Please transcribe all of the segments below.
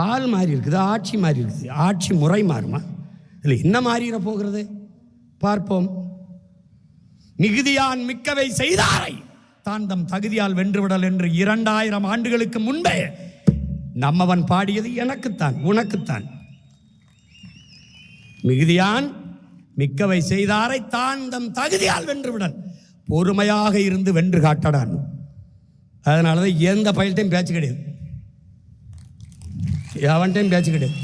ஆள் மாறி இருக்குது, ஆட்சி மாறி இருக்குது. ஆட்சி முறை மாறுமா? இல்லை, என்ன மாறிட போகிறது பார்ப்போம். மிகுதியான் மிக்கவை செய்தாரை தான் தம் தகுதியால் வென்றுவிடல் என்று 2000 ஆண்டுகளுக்கு முன்பே நம்மவன் பாடியது எனக்குத்தான், உனக்குத்தான். மிகுதியான் மிக்கவை செய்தாரை தான் தம் தகுதியால் வென்றுவிடல். பொறுமையாக இருந்து வென்று காட்டடான். அதனாலதான் எந்த பயில்ட்டையும் பேச்சு கிடையாது, எவன்டையும் பேச்சு கிடையாது.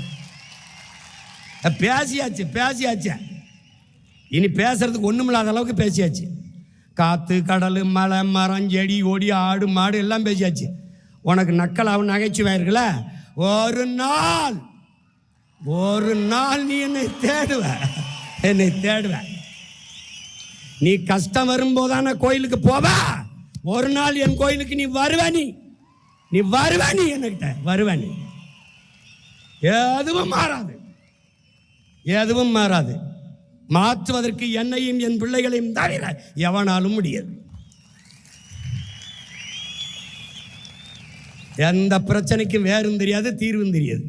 பேசியாச்சு. இனி பேசுறதுக்கு ஒண்ணுமில்லாத அளவுக்கு பேசியாச்சு. காத்து கடல் மலை மரம் செடி கொடி ஆடு மாடு எல்லாம் பேசியாச்சு. உனக்கு நக்கலாவும் நகைச்சுவாயிருக்கல, ஒரு நாள் நீ என்னை தேடுவ. நீ கஷ்டம் வரும்போதான கோயிலுக்கு போவ. ஒரு நாள் என் கோயிலுக்கு நீ வருவ. என்கிட்ட வருவ. நீ எதுவும் மாறாது. மாற்றுவதற்கு என்னையும் என் பிள்ளைகளையும் தவிர எவனாலும் முடியாது. எந்த பிரச்சனைக்கும் வேறும் தெரியாது, தீர்வும் தெரியாது.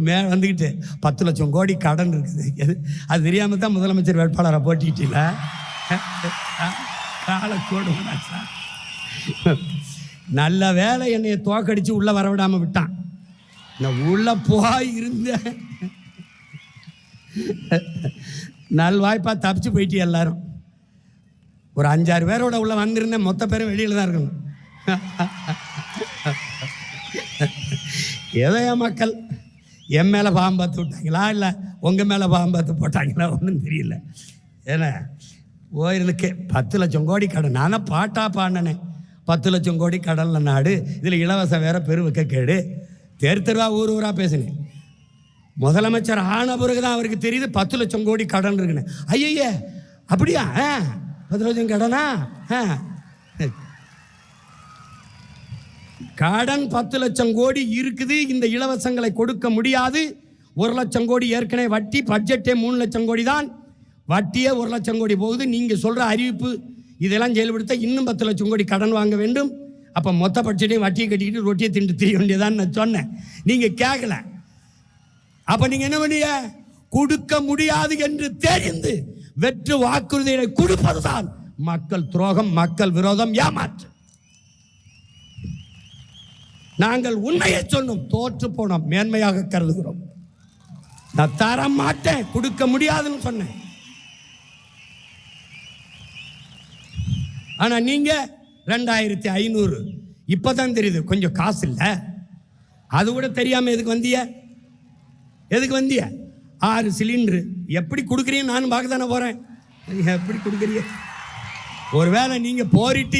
மேலே வந்துக்கிட்டு 10 லட்சம் கோடி கடன் இருக்குது. அது தெரியாம தான் முதலமைச்சர் வேட்பாளரை போட்டிக்கிட்டீங்கள. நல்ல வேலை என்னைய தோக்கடிச்சு உள்ள வரவிடாம விட்டான். நான் உள்ள போய் இருந்தேன், நல்வாய்ப்பா தப்பிச்சு போயிட்டு. எல்லாரும் ஒரு 5-6 பேரோட உள்ள வந்திருந்தேன். மொத்த பேரும் வெளியில தான் இருக்கணும். ஏதோ என் மக்கள் என் மேலே பாம்பு பார்த்து விட்டாங்களா, இல்லை உங்கள் மேலே பாம்பு பார்த்து போட்டாங்களா, ஒன்றும் தெரியல. ஏன்னா போயிருந்துக்கு 10 லட்சம் கோடி கடன். நானும் பாடினேன். 10 லட்சம் கோடி கடனில் நாடு, இதில் இலவசம் வேற பெருவுக்க கேடு. தெருவா ஊராக பேசினேன். முதலமைச்சர் ஆன பிறகு தான் அவருக்கு தெரியுது 10 லட்சம் கோடி கடன் இருக்குன்னு. ஐய அப்படியா? 10 லட்சம் கடனா? கடன் 10 லட்சம் கோடி இருக்குது. இந்த இலவசங்களை கொடுக்க முடியாது. 1 லட்சம் கோடி ஏற்கனவே வட்டி. பட்ஜெட்டே 3 லட்சம் கோடி தான். வட்டியே 1 லட்சம் கோடி போகுது. நீங்கள் சொல்கிற அறிவிப்பு இதெல்லாம் செயல்படுத்த இன்னும் 10 லட்சம் கோடி கடன் வாங்க வேண்டும். அப்போ மொத்த பட்ஜெட்டையும் வட்டியை கட்டிக்கிட்டு ரொட்டியை திண்டு தெரிய வேண்டியதான் நான் சொன்னேன். நீங்கள் கேட்கல. அப்போ நீங்கள் என்ன பண்ணிய? கொடுக்க முடியாது என்று தெரிந்து வெற்று வாக்குறுதிகளை கொடுப்பதுதான் மக்கள் துரோகம், மக்கள் விரோதம், ஏமாற்று. நாங்கள் உண்மையை சொன்னோம், தோற்று போனோம், மேன்மையாக கருதுகிறோம். நான் தர மாட்டேன், கொடுக்க முடியாதுன்னு சொன்னேன். ஆனா நீங்க 2500 இப்பதான் தெரியுது கொஞ்சம் காசு இல்லை. அது கூட தெரியாம எதுக்கு வந்திய? 6 சிலிண்டரு எப்படி கொடுக்குறீங்க? நானும் பார்க்க தானே போறேன். எப்படி கொடுக்குறீங்க? ஒருவேளை நீங்க போரிட்டு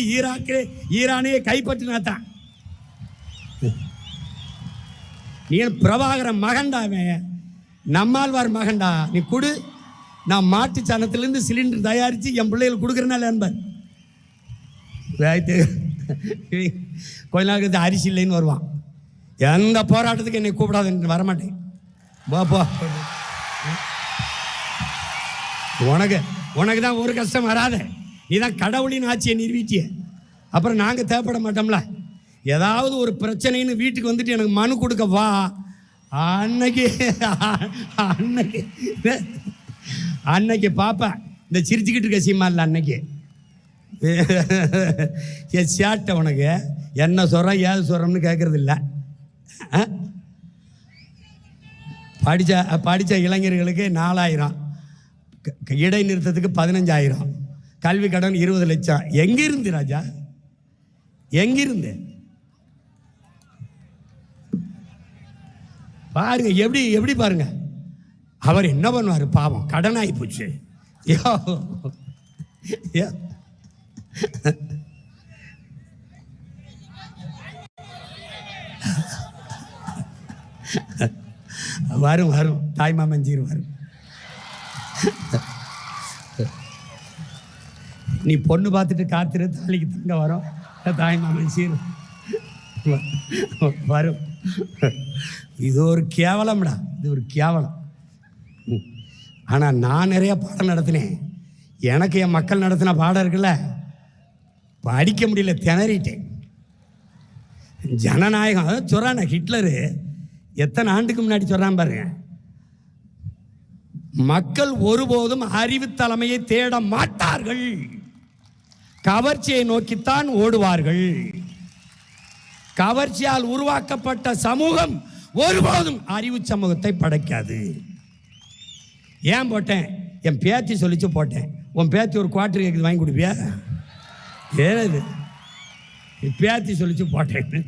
ஈரானையே கைப்பற்றினா தான். நீ பிரபாகரன் மகன்டாவே, நம்மாழ்வார் மகன்டா. நீ கொடு, நான் மாட்டு சாணத்திலிருந்து சிலிண்டர் தயாரித்து என் பிள்ளைகள் கொடுக்குறனால என்பார். கொஞ்ச நாளுக்கு அரிசி இல்லைன்னு வருவான். எந்த போராட்டத்துக்கு என்னை கூப்பிடாதுன்னு வரமாட்டேன். போ, உனக்கு தான் ஒரு கஷ்டம் வராத. நீ தான் கடவுளின் ஆட்சியை நிறுவிட்டிய. அப்புறம் நாங்கள் தேவைப்பட மாட்டோம்ல. ஏதாவது ஒரு பிரச்சனைன்னு வீட்டுக்கு வந்துட்டு எனக்கு மனு கொடுக்க வா. அன்னைக்கு பாப்பா இந்த சிரிச்சுக்கிட்டு இருக்க சீமா இல்லை. அன்னைக்கு சேட்டை உனக்கு என்ன சொல்கிறேன் ஏது சொல்கிறோம்னு கேட்கறது இல்லை. படித்த இளைஞர்களுக்கு 4000, இடைநிறுத்தத்துக்கு 15000, கல்வி கடன் 20 லட்சம். எங்கிருந்து ராஜா? எங்கிருந்து? பாருங்க, எப்படி பாருங்க. அவர் என்ன பண்ணுவார் பாவம், கடன் ஆகி போச்சு. வரும் தாய்மாமன் வரும். நீ பொண்ணு பார்த்துட்டு காத்திரு, தாலிக்கு தங்க வரும். தாய்மாமன் சீர் வரும். இது ஒரு கேவலம்டா, இது ஒரு கேவலம். ஆனால் நான் நிறைய பாடம் நடத்தினேன். எனக்கு என் மக்கள் நடத்தின பாடம் இருக்குல்ல, படிக்க முடியல, திணறிட்டேன். ஜனநாயகம் அதான் சொல்கிறான். ஹிட்லரு எத்தனை ஆண்டுக்கு முன்னாடி சொல்கிறான் பாருங்க, மக்கள் ஒருபோதும் அறிவு தலைமையை தேட மாட்டார்கள், கவர்ச்சியை நோக்கித்தான் ஓடுவார்கள். கவர்ச்சியால் உருவாக்கப்பட்ட சமூகம் ஒருபோதும் அறிவு சமூகத்தை படைக்காது. ஏன் போட்டேன்? என் பேத்தி சொல்லிச்சு போட்டேன். உன் பேத்தி ஒரு குவார்டர் கேக்குது, வாங்கி கொடுப்பியா? ஏது பேத்தி சொல்லிச்சு போட்டேன்,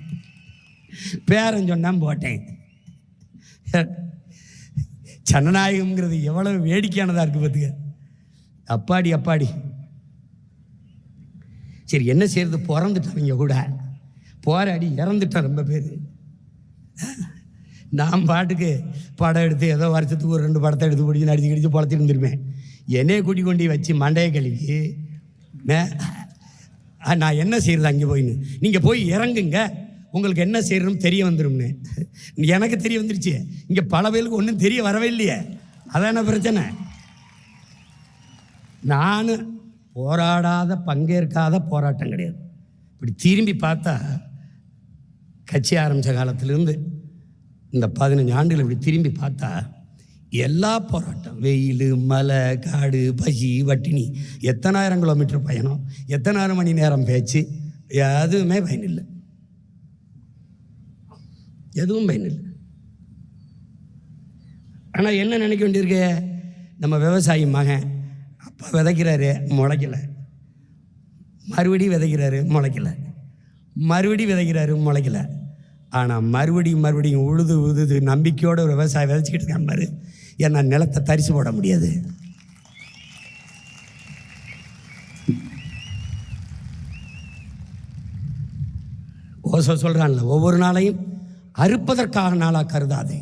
பேரன் சொன்னான் போட்டேன். ஜனநாயகம்ங்கிறது எவ்வளவு வேடிக்கையானதாக இருக்குது பார்த்துக்க. அப்பாடி அப்பாடி. சரி, என்ன செய்யறது? பிறந்துட்டவங்க கூட போராடி இறந்துட்டான் ரொம்ப பேர். நான் பாட்டுக்கு படம் எடுத்து ஏதோ வருஷத்துக்கு ஒரு 2 படத்தை எடுத்து பிடிச்சி நடிச்சு கிடிச்சு பொழத்திட்டு இருந்துருப்பேன். என்னையே கூட்டி கொண்டு வச்சு மண்டையை கழுவி நான் என்ன செய்கிறது அங்கே போயின்னு, நீங்கள் போய் இறங்குங்க, உங்களுக்கு என்ன செய்யணும்னு தெரிய வந்துடும்னு. எனக்கு தெரிய வந்துருச்சு, இங்கே பல பேருக்கு ஒன்றும் தெரிய வரவே இல்லையே. அதான பிரச்சனை. நான் போராடாத பங்கேற்காத போராட்டம் கிடையாது. இப்படி திரும்பி பார்த்தா கட்சி ஆரம்பித்த காலத்திலேருந்து இந்த 15 ஆண்டுகள் இப்படி திரும்பி பார்த்தா எல்லா போராட்டம், வெயில், மலை, காடு, பசி, வட்டினி, எத்தனாயிரம் கிலோமீட்டர் பயணம், எத்தனாயிரம் மணி நேரம் பேச்சு, எதுவுமே பயனில்லை. எதுவும் பயனில்லை. ஆனால் என்ன நினைக்க வேண்டியிருக்கு? நம்ம விவசாயி மகன் அப்பா விதைக்கிறாரு, முளைக்கலை, மறுபடியும் விதைக்கிறாரு, முளைக்கலை, மறுபடியும் விதைக்கிறாரு, முளைக்கலை. ஆனால் மறுபடியும் உழுது நம்பிக்கையோட ஒரு விவசாயம் விதைச்சிக்கிட்டு இருக்கான் பாரு. ஏன்னா நிலத்தை தரிசு போட முடியாது. ஓசோ சொல்கிறான்ல, ஒவ்வொரு நாளையும் அறுப்பதற்கான நாளாக கருதாதே,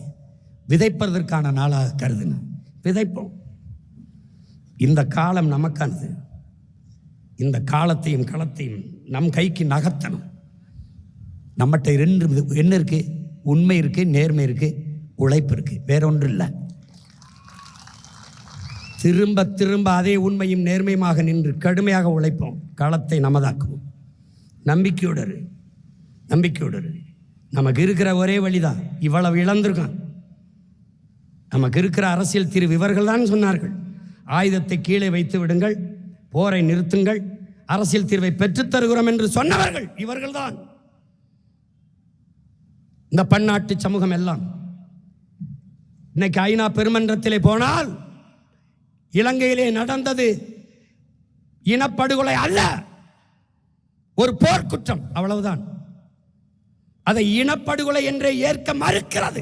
விதைப்பதற்கான நாளாக கருதுன்னு. விதைப்போம். இந்த காலம் நமக்கானது. இந்த காலத்தையும் களத்தையும் நம் கைக்கு நகர்த்தணும். நம்மகிட்ட 2 என்ன இருக்குது? உண்மை இருக்குது, நேர்மை இருக்குது, உழைப்பு இருக்குது. வேற ஒன்றும் இல்லை. திரும்ப திரும்ப அதே உண்மையும் நேர்மையுமாக நின்று கடுமையாக உழைப்போம். களத்தை நமதாக்குவோம். நம்பிக்கையோடு நமக்கு இருக்கிற ஒரே வழிதான். இவ்வளவு இழந்திருக்கான். நமக்கு இருக்கிற அரசியல் தீர்வு இவர்கள் தான் சொன்னார்கள். ஆயுதத்தை கீழே வைத்து விடுங்கள், போரை நிறுத்துங்கள், அரசியல் தீர்வை பெற்றுத் தருகிறோம் என்று சொன்னவர்கள் இவர்கள்தான். இந்த பன்னாட்டு சமூகம் எல்லாம் இன்னைக்கு ஐநா பெருமன்றத்திலே போனால் இலங்கையிலே நடந்தது இனப்படுகொலை அல்ல, ஒரு போர்க்குற்றம், அவ்வளவுதான். அதை இனப்படுகொலை என்றே ஏற்க மறுக்கிறது.